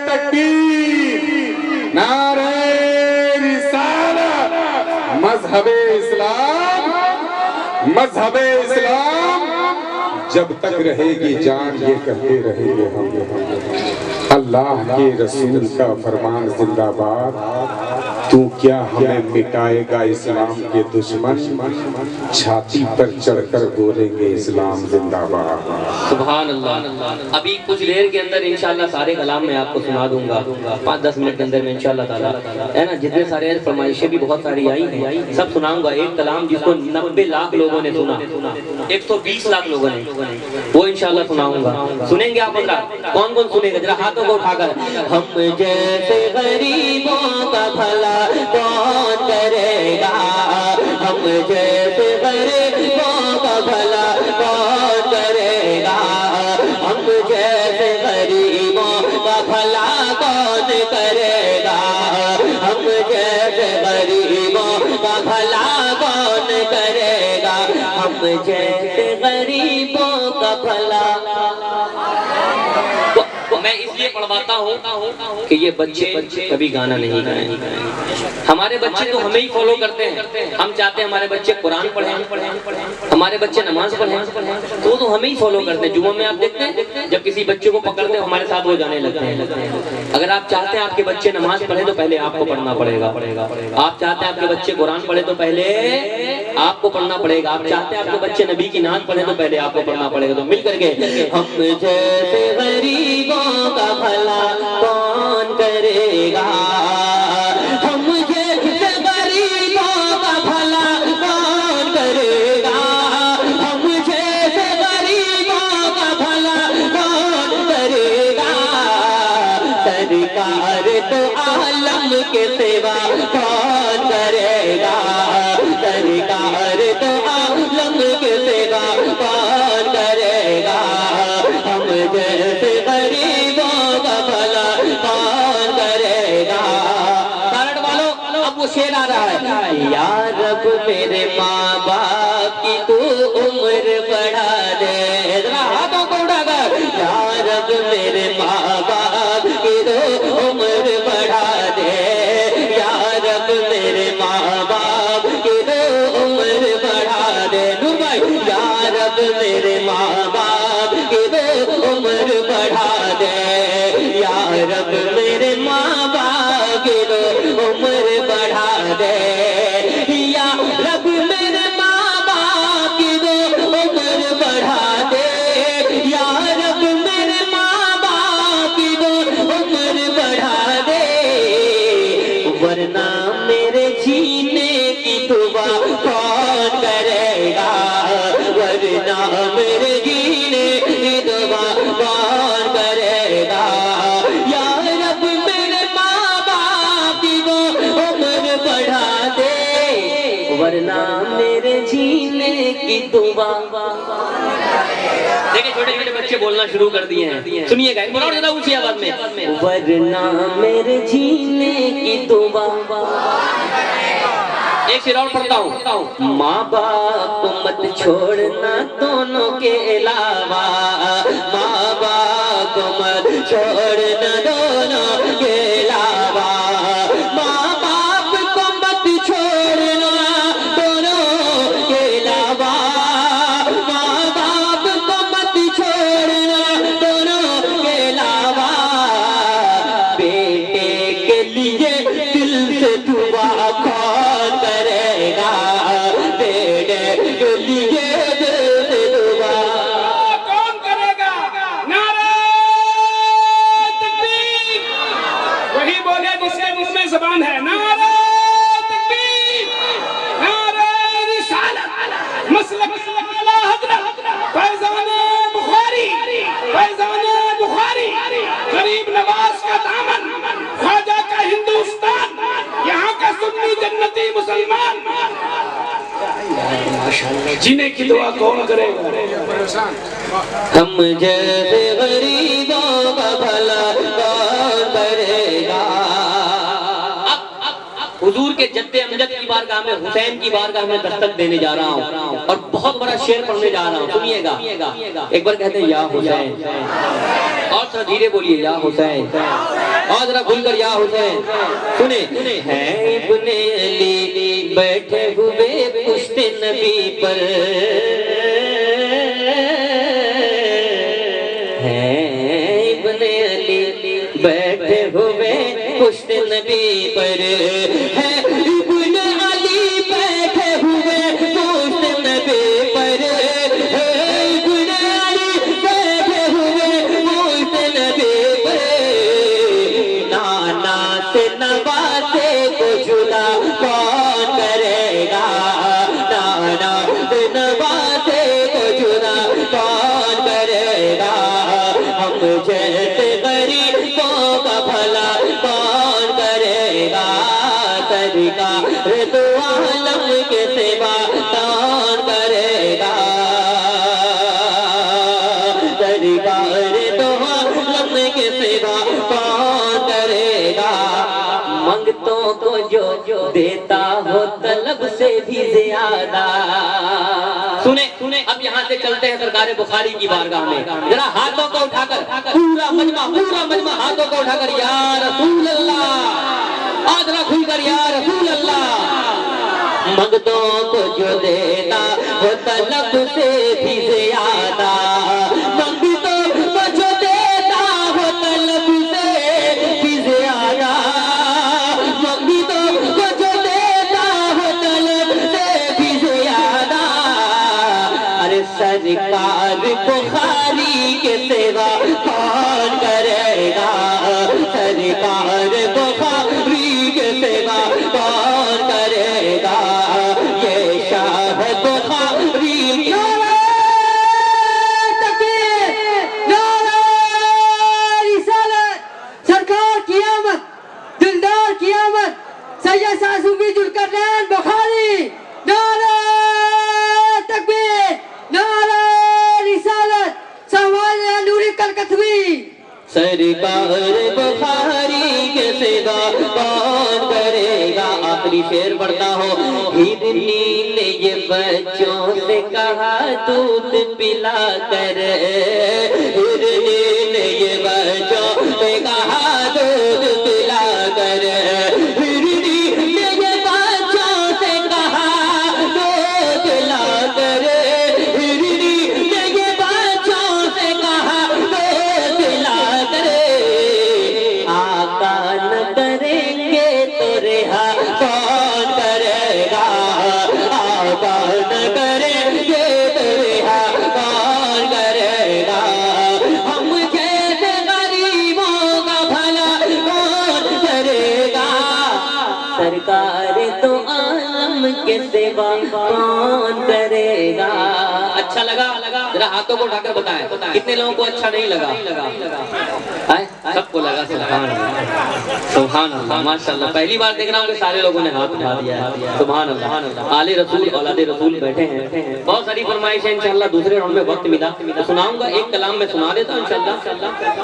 تکبیر، نعرہ رسالت، مذہب اسلام جب تک رہے گی جان یہ کہتے رہیں گے ہم، اللہ کے رسول کا فرمان زندہ باد، تو کیا ہمیں مٹائے گا اسلام کے دشمن، چھاتی پر چڑھ کر بولیں گے اسلام زندہ باد۔ سبحان اللہ۔ ابھی کچھ دیر کے اندر انشاءاللہ سارے کلام میں آپ کو سنا دوں گا، 5-10 منٹ کے اندر میں انشاءاللہ تعالیٰ، ہے نا، جتنے سارے فرمائشیں بھی بہت ساری آئی ہیں سب سناؤں گا۔ ایک کلام جس کو 90 لاکھ لوگوں نے سنا، 120 لاکھ لوگوں نے، وہ انشاءاللہ سناؤں گا۔ سنیں گے آپ حضرات؟ کون کون سنے گا؟ ذرا ہاتھوں کو اٹھا کر۔ ہم جیسے غریبوں کا بھلا کون کرے گا، ہم جیسے غریبوں کا بھلا کون کرے گا، ہم جیسے غریبوں کا بھلا کون کرے گا، ہم جیسے غریبوں کا بھلا کون کرے گا، ہم جیسے غریبوں کا بھلا۔ میں اس لیے پڑھواتا ہوں کہ یہ بچے کبھی گانا نہیں گائیں، ہمارے بچے تو ہمیں ہی فالو کرتے ہیں، ہم چاہتے ہیں ہمارے بچے قرآن پڑھیں، ہمارے بچے نماز پڑھیں، تو ہمیں ہی فالو کرتے ہیں۔ جمعہ میں آپ دیکھتے ہیں جب کسی بچے کو پکڑتے ہیں ہمارے ساتھ وہ جانے لگتے ہیں۔ اگر آپ چاہتے ہیں آپ کے بچے نماز پڑھیں تو پہلے آپ کو پڑھنا پڑے گا، آپ چاہتے ہیں آپ کے بچے قرآن پڑھیں تو پہلے آپ کو پڑھنا پڑے گا، آپ چاہتے ہیں آپ کے بچے نبی کی نعت پڑھیں تو پہلے آپ کو پڑھنا پڑے گا۔ تو مل کر کے ہم جیسے غریبوں کا بھلا کون کرے گا، ہم جیسے غریبوں کا بھلا کون کرے گا، ہم جیسے غریبوں کا بھلا کون کرے گا، سرکار تو عالم کے سوا کون کرے گا، سرکار تو عالم کے سوا کون کرے گا، ہم جیسے غریبوں کا بھلا کون کرے گا۔ کارڈ والو اب وہ شعر آ رہا ہے۔ یا رب میرے ماں باپ کی تو عمر بڑھا دے، ذرا ہاتھوں کو اٹھا کر۔ یا رب میرے ماں باپ کی تو عمر بڑھا دے، یا رب میرے ماں باپ کی تو عمر بڑھا دے، نور بھائی۔ یا رب میرے ماں باپ کی تو عمر بڑھا دے، یا رب میرے ماں باپ کی تو عمر بڑھا دے، یا رب میرے ماں باپ کی تو عمر بڑھا دے، یا رب میرے ماں باپ کی تو عمر بڑھا دے، ورنہ میرے جینے کی دعا کون کرے گا، ورنہ میرے جینے کی دعا کون کرے گا، یا رب میرے ماں باپ کی تو عمر بڑھا دے، ورنہ میرے جینے کی دعا۔ دیکھیں چھوٹے چھوٹے بچے بولنا شروع کر دیے ہیں، سنیے گا اور زیادہ اونچی آواز میں۔ ورنہ میرے جینے کی دعا۔ ایک شعر اور پڑھتا ہوں۔ ماں باپ کو مت چھوڑنا دونوں کے علاوہ، ماں باپ کو مت چھوڑنا دونوں کے علاوہ، ماں باپ کو مت چھوڑنا دونوں کے علاوہ، ماں باپ کو مت چھوڑنا دونوں کے علاوہ، بیٹے کے لیے دل سے دعا کون کرے گا، بیٹے کے لیے دل سے دعا کون کرے گا؟ نعرہ تکبیر، وہی بولے جس کے منہ میں زبان ہے۔ نعرہ تکبیر، نعرہ رسالت، مسلک اعلیٰ حضرت فیضان بخاری، فیضان بخاری، غریب نواز کا دامن، خواجہ کا ہندوستان، یہاں کا سنی جنتی مسلمان، جینے کی دعا کون کرے گا؟ ہم جیسے غریبوں کا بھلا کون کرے گا۔ حضور کے جد امجد کی بارگاہ میں، حسین کی بارگاہ میں دستک دینے جا رہا ہوں اور بہت بڑا شعر پڑھنے جا رہا ہوں، سنیے گا۔ ایک بار کہتے ہیں یا حسین، اور تھوڑا دھیرے بولیے، یا حسین۔ اور ذرا کھل کر یا حسین سنیں ہے ابن علی بیٹھے ہوئے پشت نبی پر ہے ابن علی بیٹھے ہوئے پشت نبی پر ہے ابن علی بیٹھے ہوئے پشت نبی پر ہے ابن علی بیٹھے ہوئے پشت نبی پر نانا سے نواسے کو جدا کون کرے گا نانا سے نواسے کو جدا کون کرے گا ہم جیسے غریبوں کا بھلا کون کرے گا سرکار دو عالم کے سوا کون کرے گا سرکار دو عالم کے سوا کون کرے گا منگتوں کو جو دیتا ہو طلب سے بھی زیادہ سنیں اب یہاں سے چلتے ہیں سرکار بخاری کی بارگاہ میں ذرا ہاتھوں کو اٹھا کر پورا مجمع ہاتھوں کو اٹھا کر یا رسول اللہ آج ذرا کھل کر یا رسول اللہ منگتوں کو جو دیتا وہ طلب سے بھی زیادہ منگتوں کو جو دیتا وہ طلب سے بھی زیادہ منگتوں کو جو دیتا وہ طلب سے بھی زیادہ ارے سرکار بخاری کے سوا کون کرے گا سرکار بخاری کے سوا کون کرے گا یہ شاہ بخاری نعرہ تکبیر نعرہ رسالت سرکار کی آمد دلدار کی آمد سید ساسوفی ذوالقرنین بخاری نعرہ تکبیر نعرہ رسالت سوال نوری کلکتوی سرکار بخاری کے سوا کون کرے گا آخری شعر پڑھتا ہو ہرنی نے یہ بچوں سے کہا دودھ پلا کر ہرنی نے یہ بچوں سے کہا دودھ پلا کر ہرنی نے یہ بچوں سے کہا دودھ پلا کر ہرنی نے یہ بچوں سے کہا دودھ پلا کر آقا نہ کریں گے تو رہا کون کرے گا آقا نہ کریں گے تو رہا کون کرے گا ہم جیسے غریبوں کا بھلا کون کرے گا سرکار تو عالم کے سوا کون کرے گا اچھا لگا ذرا ہاتھوں کو اٹھا کر بتائیں کتنے لوگوں کو اچھا نہیں لگا سب کو لگا سبحان اللہ سبحان اللہ ماشاءاللہ پہلی بار دیکھ رہا ہوں کہ سارے لوگوں نے ہاتھ اٹھا دیا ہے سبحان اللہ آل رسول اولاد رسول بیٹھے ہیں بہت ساری فرمائش ہے انشاءاللہ دوسرے راؤنڈ میں وقت ملا تو سناؤں گا ایک کلام میں سنا دیتا ہوں انشاءاللہ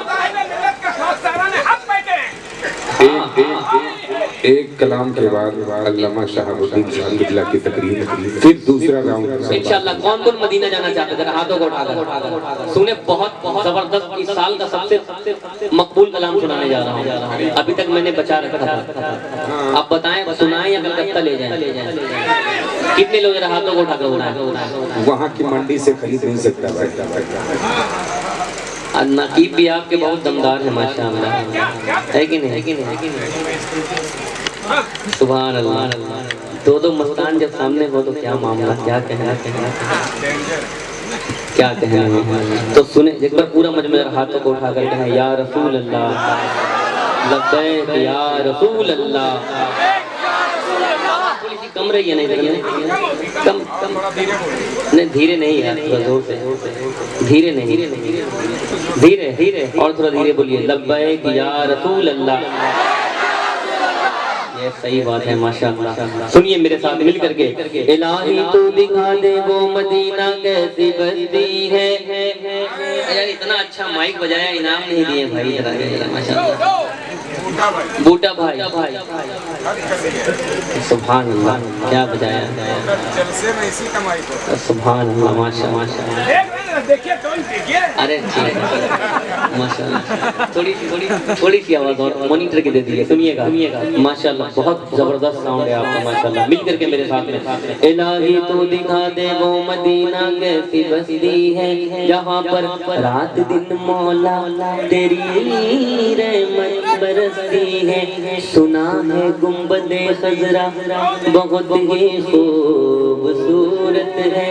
ایک کلام کے بعد علامہ شہاب الدین صاحب قبلہ کی تقریر پھر دوسرا راؤنڈ انشاءاللہ کون کون مدینہ جانا چاہتے ہیں ہاتھوں کو اٹھا کر سنیں بہت زبردست اس سال کا سب سے مقبول کلام سنانے جا رہا ہوں ابھی تک میں نے بچا رکھا تھا آپ بتائیں سنائیں یا کلکتہ لے جائیں کتنے لوگ ذرا ہاتھوں کو اٹھا کر اٹھائیں وہاں کی منڈی سے خرید نہیں سکتا بھائی نقیب بھی آپ کے بہت دمدار ہیں ماشاءاللہ ہے کہ نہیں سبحان اللہ دو مستان جب سامنے ہو تو کیا معاملہ کیا کہنا کیا کہنا تو سنیں ایک بار پورا مجمع ہاتھوں کو اٹھا کر کہیں یا رسول اللہ لبیک یا رسول اللہ کم رہی ہے نہیں کم نہیں دھیرے نہیں ہے زور سے دھیرے نہیں دھیرے اور تھوڑا دھیرے بولیے لبیک یا رسول اللہ یہ صحیح بات ہے ماشاءاللہ سنیے میرے ساتھ مل کر کے الہی تو دکھا دے وہ مدینہ کیسی بستی ہے یار اتنا اچھا مائک بجایا انعام نہیں دیے بھائی ماشاءاللہ بوٹا بھائی سبحان اللہ کیا بجایا سبحان اللہ ماشاء اللہ دیکھیے کون دیکھیے ارے ماشاء اللہ تھوڑی سی آواز اور مانیٹر کے دے دیجیے سنیے گا ماشاء اللہ بہت زبردست ساؤنڈ ہے آپ کا ماشاء اللہ مل کر کے میرے ساتھ میں الہی تو دکھا دے وہ مدینہ کیسی بستی ہے جہاں پر رات دن مولا تیری رحمت برستی ہے سنا ہے گنبد خضرا بہت ہی خوبصورت ہے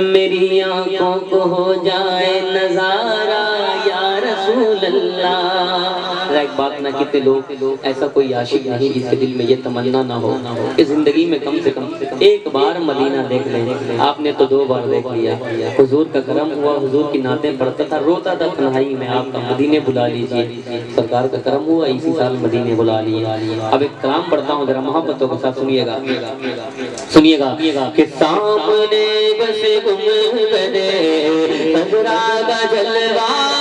میری آنکھوں کو ہو جائے نظارہ یا رسول اللہ ایک بات نہ کہتے لوگ ایسا کوئی عاشق نہیں جس کے دل میں یہ تمنا نہ ہو کہ زندگی میں کم سے کم ایک بار مدینہ دیکھ لیں آپ نے تو 2 بار دیکھ لیا حضور کا کرم ہوا حضور کی نعتیں پڑھتا تھا روتا تھا تنہائی میں آپ کا مدینے بلا لیجئے سرکار کا کرم ہوا اسی سال مدینے بلا لیے اب ایک کلام پڑھتا ہوں ذرا محبتوں کے ساتھ سنیے گا کہ سامنے بس گنبد خضرا کا جلوہ